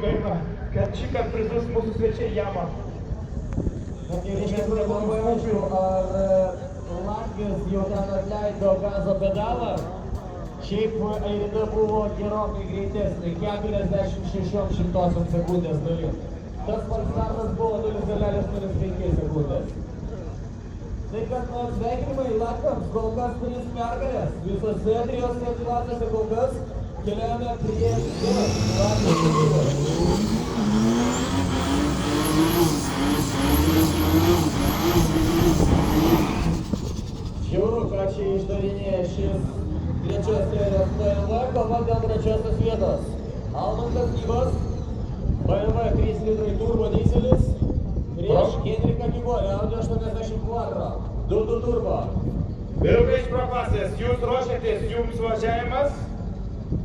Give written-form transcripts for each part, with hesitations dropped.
gaila, kad šį kartą prizus mūsų svečiai Jama. Ir iš tikrųjų labai aišku, ar Latvijos jau ten atleido gazo pedalą. Šiaip Airida buvo gerokai greitesnė, 46 sekundės dalis. Tas falstartas buvo 0,05 sekundės. Tai kad sveikinimai Latviams, kol kas 3 pergalės. Visose 3 kandidatėse kol kas keliame prie Latvijos lygos. Žiauru, ką čia išdarinėja šis trečios serijos BMW, kova dėl trečiosios vietos. Almantas Nybas, BMW 3 litrai turbo dizelis, prieš Henriką Kigolį, Audi 84, 2.2 turbo. Vyrukai iš propasės, jūs ruošiatės jums važiavimas?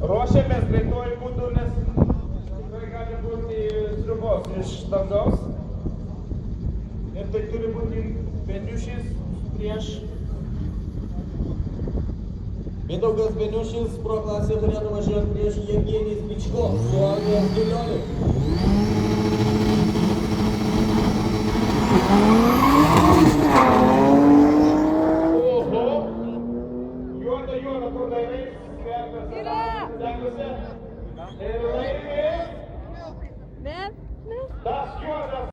Ruošiamės greituoju būdu, nes tikrai gali būti sriubos iš dangaus. Ir tai turi būti Beniušis prieš... Mindaugas Beniušis pro klasę turėtų važiuoti prieš Jevgenijį Sličko su Audi S9. Oho! Juoda, kur dairai, skvertas. Degluose. Ir laimė. Tas juodas.